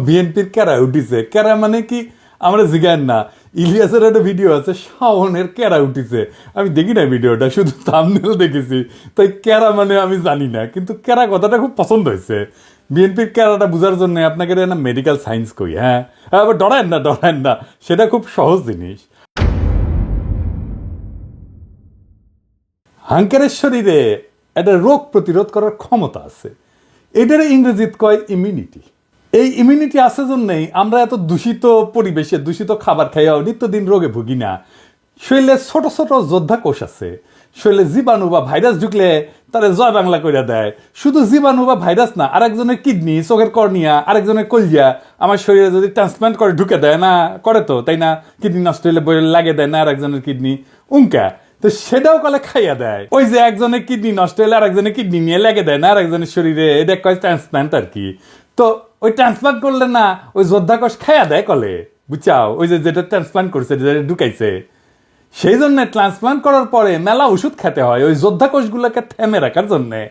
বিএনপির ক্যারা উঠিছে। ক্যারা মানে কি আমরা জিগান না। ইলিয়াসের একটা ভিডিও আছে, শাওনের ক্যারা উঠিছে। আমি দেখি না ভিডিওটা, শুধু থাম্বনেল দেখেছি। তাই ক্যারা মানে আমি জানি না, কিন্তু ক্যারা কথাটা খুব পছন্দ হয়েছে। বিএনপির ক্যারাটা বোঝার জন্য আপনাকে না মেডিকেল সায়েন্স কই। হ্যাঁ, আবার ডরায়েন না, সেটা খুব সহজ জিনিস। হাঙ্কারের শরীরে একটা রোগ প্রতিরোধ করার ক্ষমতা আছে। এটার ইংরেজিত কয় ইমিউনিটি। এই ইমিউনিটি আছে জন্যই আমরা এত দূষিত পরিবেশে দূষিত খাবার খাইয়াও নিত্যদিন রোগে ভুগি না। শরীরে ছোট ছোট যোদ্ধা কোষ আছে। শরীরে জীবাণু বা ভাইরাস ঢুকলে তারা জয় বাংলা করে দেয়। শুধু জীবাণু বা ভাইরাস না, আরেকজনের কিডনি, চোখের কর্নিয়া, আরেকজনের কলজিয়া আমার শরীরে যদি ট্রান্সপ্লান্ট করে ঢুকে দেয় না, করে তো তাই না? কিডনি নষ্ট হলে লাগে দেয় না আরেকজনের কিডনি, উঙ্কা তো সেটাও কলে খাইয়া দেয়। ওই যে একজনের কিডনি নষ্ট হলে আরেকজনের কিডনি নিয়ে লেগে দেয় না আরেকজনের শরীরে, এটা কয় ট্রান্সপ্লান্ট আর কি। তো ওই ট্রান্সপ্লান্ট করলে না ওই যোদ্ধা কোষ খাইয়া দেয় কলে, বুঝছাও? ওই যে যেটা ট্রান্সপ্লান্ট করছে, যেটা ঢুকাইছে, সেই জন্য ট্রান্সপ্লান্ট করার পরে মেলা ওষুধ খেতে হয় ওই যোদ্ধা কোষগুলোকে থেমে রাখার জন্যে,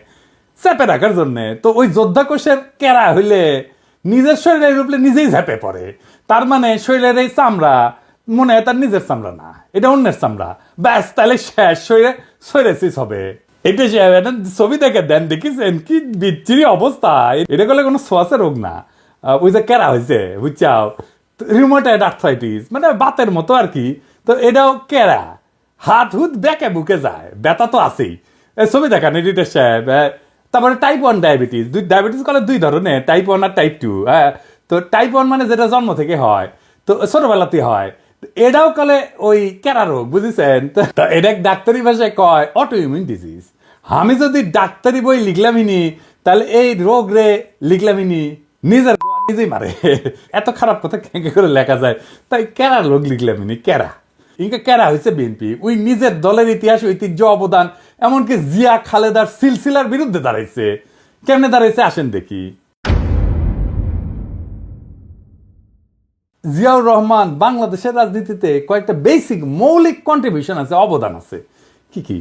চেপে রাখার জন্যে। তো ওই যোদ্ধা কোষের কেরা হইলে নিজের শরীরের রূপে নিজেই ঝেপে পড়ে। তার মানে শরীরের এই চামড়া মনে হয় তার নিজের চামড়া না, এটা অন্যের চামড়া। ব্যাস, তাহলে শেষ, শরীরে সোরেসিস হবে। এটা ছবি দেখে দেন, দেখিছেন কি বিচ্ছিরি অবস্থা। এটা করলে কোনো সোয়াসে রোগ না, ওই যে কেরা হয়েছে, বুঝছাও? রিউমাটয়েড আর্থ্রাইটিস মানে বাতের মতো আর কি। তো এটাও কেরা, হাত হুত বেঁকে বুকে যায়, ব্যথা তো আছেই। ছবি দেখান এডিটর সাহেব। তারপরে টাইপ 1 ডায়াবেটিস। ডায়াবেটিস করে দুই ধরনের, টাইপ 1 আর টাইপ 2। হ্যাঁ, তো টাইপ 1 মানে যেটা জন্ম থেকে হয়, তো ছোটবেলাতেই হয়। এটাও কলে ওই কেরা রোগ, বুঝেছেন? তো এটা ডাক্তারি ভাষায় কয় অটো ইমিউন ডিজিজ। আমি যদি ডাক্তারি বই লিখলামিনি, তাহলে এই রোগ রে লিখলামিনি নিজের নিজেই মারে। এত খারাপ কথা কেঁকে করে লেখা যায়, তাই কেরা রোগ লিখলামিনি। কেরা ইনকা কেরা হয়েছে বিএনপি। ওই নিজের দলের ইতিহাস, ঐতিহ্য, অবদান, এমনকি জিয়া খালেদার সিলসিলার বিরুদ্ধে দাঁড়াইছে। কেমনে দাঁড়াইছে আসেন দেখি। জিয়াউর রহমান বাংলাদেশের রাজনীতিতে কয়েকটা বেসিক মৌলিক কন্ট্রিবিউশন আছে, অবদান আছে। কি কি?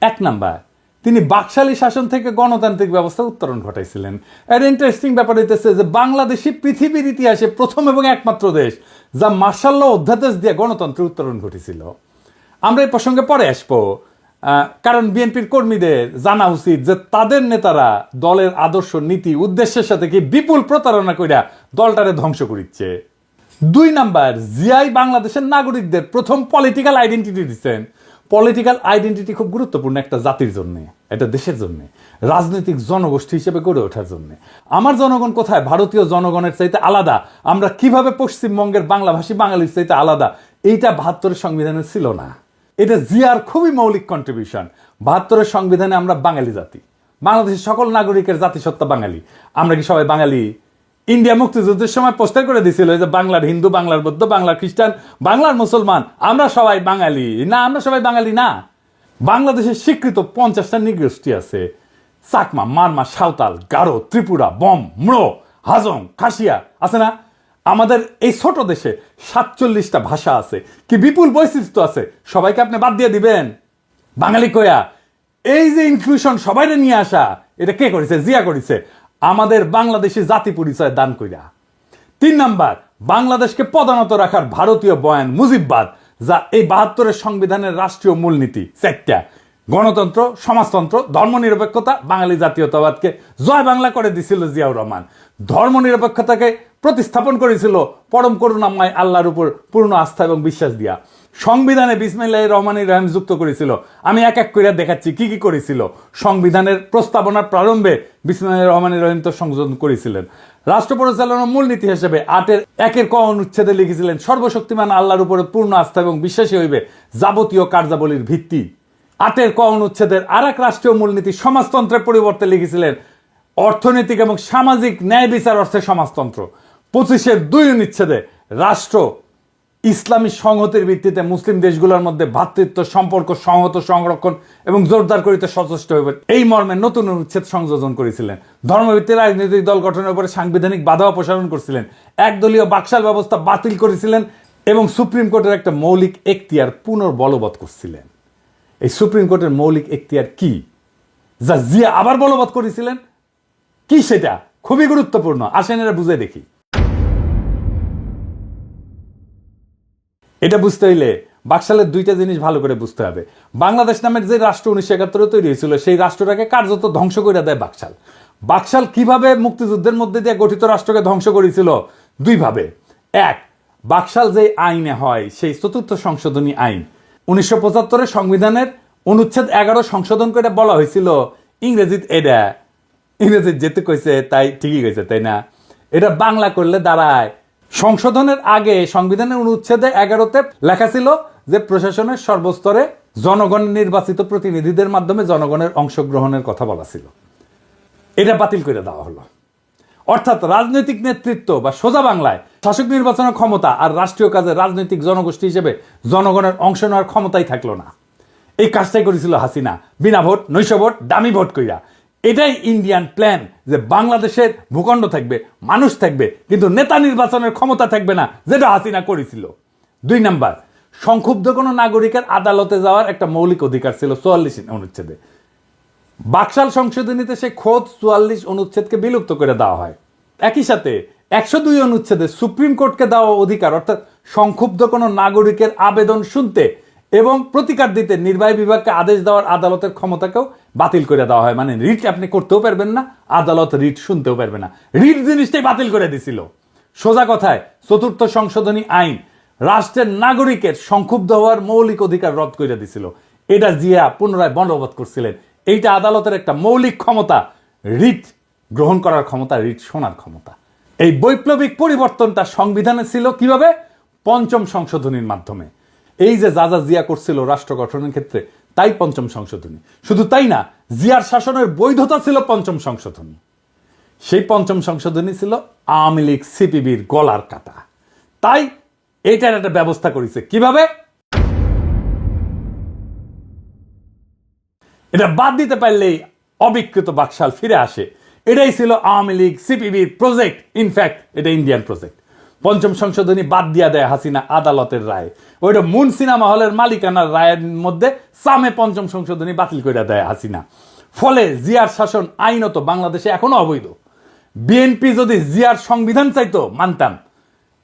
1 নাম্বার, তিনি বাকশালী শাসন থেকে গণতান্ত্রিক ব্যবস্থা উত্তরণ ঘটাইছিলেন। এর ইন্টারেস্টিং ব্যাপার হইতেছে যে বাংলাদেশই পৃথিবীর ইতিহাসে প্রথম এবং একমাত্র দেশ যা মার্শাল ল অধ্যাদেশ দিয়ে গণতন্ত্রের উত্তরণ ঘটেছিল। আমরা এই প্রসঙ্গে পরে আসবো, কারণ বিএনপির কর্মীদের জানা উচিত যে তাদের নেতারা দলের আদর্শ, নীতি, উদ্দেশ্যের সাথে কি বিপুল প্রতারণা কইরা দলটারে ধ্বংস করিচ্ছে। 2 নাম্বার, জিয়াই বাংলাদেশের নাগরিকদের প্রথম পলিটিক্যাল আইডেন্টিটি দিচ্ছেন। পলিটিক্যাল আইডেন্টিটি খুব গুরুত্বপূর্ণ একটা জাতির জন্য, এটা দেশের জন্য, রাজনৈতিক জনগোষ্ঠী হিসেবে গড়ে ওঠার জন্য। আমার জনগণ কোথায় ভারতীয় জনগণের চাইতে আলাদা, আমরা কিভাবে পশ্চিমবঙ্গের বাংলাভাষী বাঙালির চাইতে আলাদা, এইটা 72-এর সংবিধানে ছিল না। এটা জিয়ার খুবই মৌলিক কন্ট্রিবিউশন। 72-এর সংবিধানে আমরা বাঙালি জাতি, বাংলাদেশের সকল নাগরিকের জাতিসত্তা বাঙালি। আমরা কি সবাই বাঙালি? ইন্ডিয়া মুক্তিযুদ্ধের সময় পোস্টার করে দিছিল যে বাংলার হিন্দু, বাংলার বৌদ্ধ, বাংলার খ্রিস্টান, বাংলার মুসলমান, আমরা সবাই বাঙালি। না, আমরা সবাই বাঙালি না। বাংলাদেশের স্বীকৃত 50টা নৃগোষ্ঠী আছে: চাকমা, মারমা, সাঁওতাল, গারো, ত্রিপুরা, বম, ম্রো, হাজং, খাসিয়া, আছে না? আমাদের এই ছোট দেশে 47টা ভাষা আছে, কি বিপুল বৈচিত্র্য আছে। সবাইকে আপনি বাদ দিয়ে দিবেন বাঙালি কয়া? এই যে ইনক্লুশন, সবাইরে নিয়ে আসা, এটা কে করেছে? জিয়া করেছে, আমাদের বাংলাদেশি জাতি পরিচয় দান কইরা। 3 নাম্বার, বাংলাদেশকে পদানত রাখার ভারতীয় বয়ান মুজিববাদ, যা এই 72-এর সংবিধানের রাষ্ট্রীয় মূলনীতি 4টা: গণতন্ত্র, সমাজতন্ত্র, ধর্মনিরপেক্ষতা, বাঙালি জাতীয়তাবাদকে জয় বাংলা করে দিছিল জিয়াউর রহমান। ধর্মনিরপেক্ষতাকে প্রতিস্থাপন করেছিল পরম করুণাময় আল্লাহর উপর পূর্ণ আস্থা এবং বিশ্বাস দিয়া। সংবিধানে বিসমিল্লাহির রহমানির রহিম যুক্ত করেছিল। আমি এক এক করে দেখাচ্ছি কি কি করেছিল। সংবিধানের প্রস্তাবনার প্রারম্ভে বিসমিল্লাহির রহমানির রহিম তো সংযোজন করেছিলেন। রাষ্ট্র পরিচালনার মূলনীতি হিসেবে 8-এর ক অনুচ্ছেদে লিখেছিলেন, সর্বশক্তিমান আল্লাহর উপরে পূর্ণ আস্থা এবং বিশ্বাসী হইবে যাবতীয় কার্যাবলীর ভিত্তি। 8-এর ক অনুচ্ছেদের আর এক রাষ্ট্রীয় মূলনীতি সমাজতন্ত্রের পরিবর্তে লিখেছিলেন, অর্থনৈতিক এবং সামাজিক ন্যায় বিচার অর্থে সমাজতন্ত্র। 25-এর 2 অনুচ্ছেদে রাষ্ট্র ইসলামী সংহতির ভিত্তিতে মুসলিম দেশগুলোর মধ্যে ভ্রাতৃত্ব সম্পর্ক সংহত, সংরক্ষণ এবং জোরদার করিতে সচেষ্ট হইবে, এই মর্মে নতুন অনুচ্ছেদ সংযোজন করেছিলেন। ধর্মভিত্তিক রাজনৈতিক দল গঠনের উপরে সাংবিধানিক বাধা অপসারণ করেছিলেন। একদলীয় বাকশাল ব্যবস্থা বাতিল করেছিলেন এবং সুপ্রিম কোর্টের একটা মৌলিক এখতিয়ার পুনর্বলবৎ করছিলেন। এই সুপ্রিম কোর্টের মৌলিক এখতিয়ার কি, যা জিয়া আবার বলবৎ করেছিলেন? কি সেটা? খুবই গুরুত্বপূর্ণ, আসেন এরা বুঝে দেখি। এটা বুঝতে হইলে বাকশালের দুইটা জিনিস ভালো করে বুঝতে হবে। বাংলাদেশ নামের যে রাষ্ট্র 1971 তৈরি হয়েছিল, সেই রাষ্ট্রটাকে কার্যত ধ্বংস করে দেয় বাকশাল। বাকশাল কিভাবে মুক্তিযুদ্ধের মধ্যে দিয়ে গঠিত রাষ্ট্রকে ধ্বংস করেছিল? দুইভাবে। এক, বাকশাল যে আইনে হয়, সেই 4th সংশোধনী আইন 1975 সংবিধানের অনুচ্ছেদ 11 সংশোধন করে বলা হয়েছিল, ইংরেজিত এটা, ইংরেজিত যেতে কইছে তাই ঠিকই কইছে, তাই না? এটা বাংলা করলে দাঁড়ায়, সংশোধনের আগে সংবিধানের অনুচ্ছেদে 11তে লেখা ছিল যে প্রশাসনের সর্বস্তরে জনগণের নির্বাচিত প্রতিনিধিদের মাধ্যমে জনগণের অংশগ্রহণের কথা বলা ছিল। এটা বাতিল করে দেওয়া হলো। অর্থাৎ রাজনৈতিক নেতৃত্ব বা সোজা বাংলায় শাসক নির্বাচনের ক্ষমতা আর রাষ্ট্রীয় কাজে রাজনৈতিক জনগোষ্ঠী হিসেবে জনগণের অংশ নেওয়ার ক্ষমতাই থাকলো না। এই কাজটাই করেছিল হাসিনা, বিনা ভোট, নৈশ ভোট, দামি ভোট কইরা। এটাই ইন্ডিয়ান প্ল্যান, যে বাংলাদেশের ভূখণ্ড থাকবে, মানুষ থাকবে, কিন্তু নেতা নির্বাচনের ক্ষমতা থাকবে না, যেটা হাসিনা করেছিল। 2 নাম্বার, সংক্ষুব্ধ কোনো নাগরিকের আদালতে যাওয়ার একটা মৌলিক অধিকার ছিল 44 অনুচ্ছেদে। বাকশাল সংশোধনীতে সে খোদ 44 অনুচ্ছেদকে বিলুপ্ত করে দেওয়া হয়। একই সাথে 102 অনুচ্ছেদে সুপ্রিম কোর্টকে দেওয়া অধিকার, অর্থাৎ সংক্ষুব্ধ কোনো নাগরিকের আবেদন শুনতে এবং প্রতিকার দিতে নির্বাহী বিভাগকে আদেশ দেওয়ার আদালতের ক্ষমতাকেও বাতিল করে দেওয়া হয়। মানে রিট আপনি করতেও পারবেন না, আদালত রিট শুনতেও পারবে না। রিট জিনিসটাই বাতিল করে দিছিল। সোজা কথায় 4th সংশোধনী আইন রাষ্ট্রের নাগরিকের সংক্ষুব্ধ হওয়ার মৌলিক অধিকার রদ করে দিছিল। এটা জিয়া পুনরায় বলবৎ করছিলেন। এইটা আদালতের একটা মৌলিক ক্ষমতা, রিট গ্রহণ করার ক্ষমতা, রিট শোনার ক্ষমতা। এই বৈপ্লবিক পরিবর্তনটা সংবিধানে ছিল কিভাবে? 5ম সংশোধনীর মাধ্যমে। এই যে যা যা জিয়া করছিল রাষ্ট্র গঠনের ক্ষেত্রে, তাই 5ম সংশোধনী। শুধু তাই না, জিয়ার শাসনের বৈধতা ছিল 5ম সংশোধনী। সেই 5ম সংশোধনী ছিল আওয়ামী লীগ সিপিবির গলার কাটা। তাই এইটার একটা ব্যবস্থা করেছে কিভাবে? এটা বাদ দিতে পারলেই অবিকৃত বাকশাল ফিরে আসে। এটাই ছিল আওয়ামী লীগ সিপিবির প্রজেক্ট। ইনফ্যাক্ট এটা ইন্ডিয়ান প্রজেক্ট। 5ম সংশোধনী বাদ দিয়া দেয় হাসিনা আদালতের রায়। ওইটা মুন সিনেমা হলের মালিকানার রায়ের মধ্যে সামে 5ম সংশোধনী বাতিল করে দেয় হাসিনা। ফলে জিয়ার শাসন আইনত বাংলাদেশে এখনো অবৈধ। বিএনপি যদি জিয়ার সংবিধান চাইতো, মানতাম।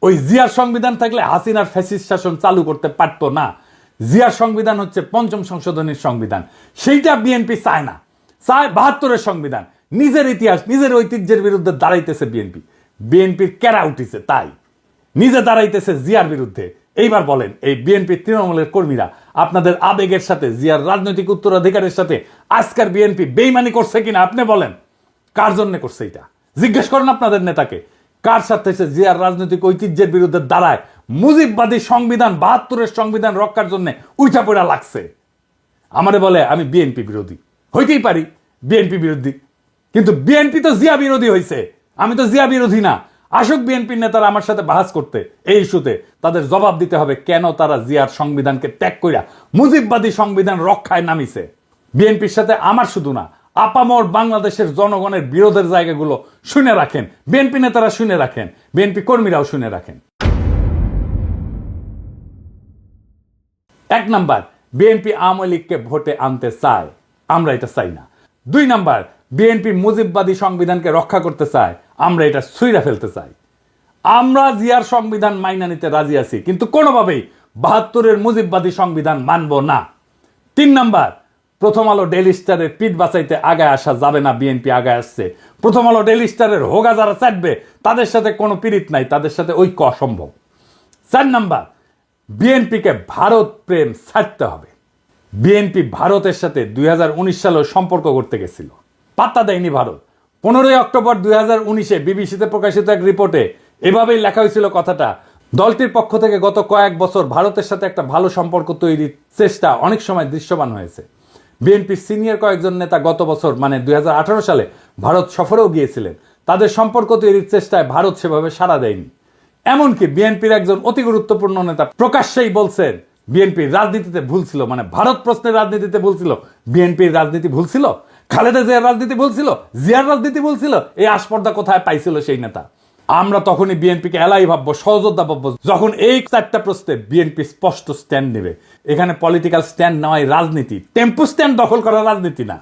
ওই জিয়ার সংবিধান থাকলে হাসিনার ফ্যাসিস্ট শাসন চালু করতে পারতো না। জিয়ার সংবিধান হচ্ছে 5ম সংশোধনীর সংবিধান। সেইটা বিএনপি চায় না, চায় 72-এর সংবিধান। নিজের ইতিহাস, নিজের ঐতিহ্যের বিরুদ্ধে দাঁড়াইতেছে বিএনপি। বিএনপির কেরা উঠিছে, তাই নিজে দাঁড়াইতেছে জিয়ার বিরুদ্ধে। এইবার বলেন, এই বিএনপি তৃণমূলের কর্মীরা আপনাদের আবেগের সাথে, জিয়ার রাজনৈতিক উত্তরাধিকারের সাথে আজকের বিএনপি বেইমানি করছে কিনা আপনি বলেন? কার জন্য করছে এটা জিজ্ঞেস করেন আপনাদের নেতাকে। কার সাথে সে জিয়ার রাজনৈতিক ঐতিহ্যের বিরুদ্ধে দাঁড়ায় মুজিববাদী সংবিধান, 72-এর সংবিধান রক্ষার জন্য উঠা পড়া লাগছে? আমারে বলে আমি বিএনপি বিরোধী। হইতেই পারি বিএনপি বিরোধী, কিন্তু বিএনপি তো জিয়া বিরোধী হয়েছে। আমি তো জিয়া বিরোধী না। আসুক বিএনপির নেতারা আমার সাথে বাহাস করতে এই ইস্যুতে, তাদের জবাব দিতে হবে কেন তারা জিয়ার সংবিধানকে ত্যাগ কইরা মুজিববাদী সংবিধান রক্ষায় নামিছে। বিএনপির সাথে আমার শুধু না, আপামর বাংলাদেশের জনগণের বিরোধের জায়গাগুলো শুনে রাখেন, বিএনপি নেতারা শুনে রাখেন, বিএনপি কর্মীরাও শুনে রাখেন। 1 নাম্বার, বিএনপি আওয়ামী লীগকে ভোটে আনতে চায়, আমরা এটা চাই না। 2 নাম্বার, বিএনপি মুজিববাদী সংবিধানকে রক্ষা করতে চায়, আমরা এটা ছুঁইরা ফেলতে চাই। আমরা জিয়ার সংবিধান মাইনা নিতে রাজি আছি, কিন্তু কোনোভাবেই 72-এর মুজিববাদী সংবিধান মানব না। 3 নাম্বার, প্রথম আলো ডেইলি স্টারের পিঠ বাঁচাইতে আগায় আসা যাবে না। বিএনপি আগায় আসছে। প্রথম আলো ডেইলি স্টারের হোগা যারা চাটবে, তাদের সাথে কোনো পীড়িত নাই, তাদের সাথে ঐক্য অসম্ভব। 4 নাম্বার, বিএনপিকে ভারত প্রেম ছাড়তে হবে। বিএনপি ভারতের সাথে 2019 সালেও সম্পর্ক করতে গেছিল, পাত্তা দেয়নি ভারত। 15 অক্টোবর 2019-এ বিবিসিতে প্রকাশিত এক রিপোর্টে এভাবেই লেখা হয়েছিল কথাটা, দলটির পক্ষ থেকে গত কয়েক বছর ভারতের সাথে একটা ভালো সম্পর্ক তৈরির চেষ্টা অনেক সময় দৃশ্যমান হয়েছে। বিএনপির সিনিয়র কয়েকজন নেতা গত বছর মানে 2018 সালে ভারত সফরেও গিয়েছিলেন। তাদের সম্পর্ক তৈরির চেষ্টায় ভারত সেভাবে সাড়া দেয়নি। এমনকি বিএনপির একজন অতি গুরুত্বপূর্ণ নেতা প্রকাশ্যেই বলছেন বিএনপির রাজনীতিতে ভুল ছিল, মানে ভারত প্রশ্নের রাজনীতিতে ভুল ছিল। বিএনপির রাজনীতি ভুল ছিল, খালেদা জিয়ার রাজনীতি ভুল ছিল, জিয়ার রাজনীতি ভুল ছিল। এই আস্পর্ধা কোথায় পাইছিল সেই নেতা? আমরা তখনই বিএনপিকে এলাই ভাববো, সহযোদ্ধা ভাববো, যখন এই 4টা প্রশ্নে বিএনপি স্পষ্ট স্ট্যান্ড নেবে। এখানে পলিটিক্যাল স্ট্যান্ড নেওয়াই রাজনীতি, টেম্পু স্ট্যান্ড দখল করা রাজনীতি না।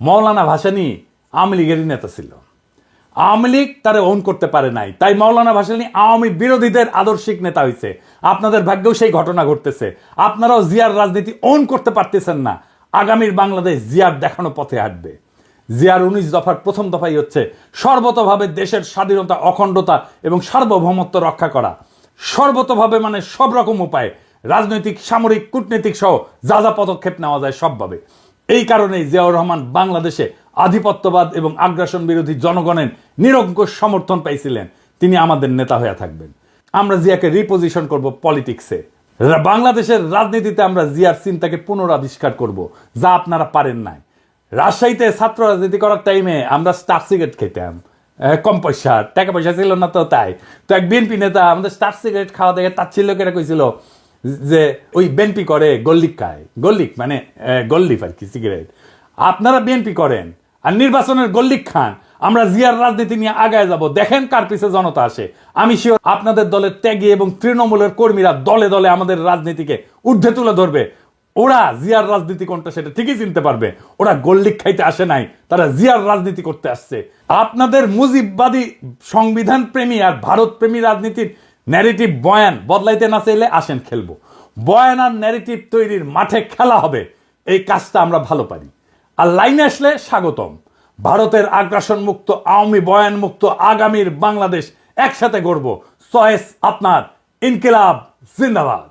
মৌলানা ভাসানী আওয়ামী লীগেরই নেতা ছিল। আওয়ামী লীগ তারা ওন করতে পারে নাই, তাই মাওলানা ভাসানী আওয়ামী বিরোধীদের আদর্শিক নেতা হয়েছে। আপনাদের ভাগ্যেও সেই ঘটনা ঘটতেছে। আপনারাও জিয়ার রাজনীতি ওন করতে পারতেছেন না। আগামীর বাংলাদেশ জিয়ার দেখানো পথে হাঁটবে। জিয়ার 19 দফার প্রথম দফাই হচ্ছে সর্বতভাবে দেশের স্বাধীনতা, অখণ্ডতা এবং সার্বভৌমত্ব রক্ষা করা। সর্বতভাবে মানে সব রকম উপায়ে, রাজনৈতিক, সামরিক, কূটনৈতিক সহ যা যা পদক্ষেপ নেওয়া যায় সবভাবে। এই কারণেই জিয়াউর রহমান বাংলাদেশে আধিপত্যবাদ এবং আগ্রাসন বিরোধী জনগণের নিরঙ্কুশ সমর্থন পাইছিলেন। তিনি আমাদের নেতা হয়ে থাকবেন। আমরা জিয়াকে রিপোজিশন করব পলিটিক্সে। বাংলাদেশের রাজনীতিতে আমরা জিয়ার চিন্তাকে পুনরাবিষ্কার করব, যা আপনারা পারেন নাই। রাজশাহীতে ছাত্র রাজনীতি করার টাইমে আমরা স্টার সিগারেট খেতাম, কম পয়সা, টাকা পয়সা ছিল না, তো তাই তো এক বিএনপি নেতা আমাদের স্টার সিগারেট খাওয়া দেখে তাচ্ছিল্য করে কইছিল যে ওই বিএনপি করে গল্লিক খায়। গল্লিক মানে গল্লিফ আর কি, সিগারেট। আপনারা বিএনপি করেন আর নির্বাচনের গল্লিক খান। আমরা জিয়ার রাজনীতি নিয়ে আগায় যাব, দেখেন কার পিছে জনতা আসে। আমি শিওর আপনাদের দলের ত্যাগী এবং তৃণমূলের কর্মীরা দলে দলে আমাদের রাজনীতিকে ঊর্ধ্বে তুলে ধরবে। ওরা জিয়ার রাজনীতি কোনটা সেটা ঠিকই চিনতে পারবে। ওরা গল্লিক খাইতে আসে নাই, তারা জিয়ার রাজনীতি করতে আসছে। আপনাদের মুজিববাদী, সংবিধান প্রেমী আর ভারত প্রেমী রাজনীতির ন্যারেটিভ বয়ান বদলাইতে না চাইলে আসেন খেলবো। বয়ান আর ন্যারেটিভ তৈরির মাঠে খেলা হবে। এই কাজটা আমরা ভালো পারি। আর লাইনে আসলে স্বাগতম। ভারতের আগ্রাসন মুক্ত, আওয়ামী বয়ান মুক্ত আগামীর বাংলাদেশ একসাথে গড়ব। চয়েস আপনার। ইনকিলাব জিন্দাবাদ।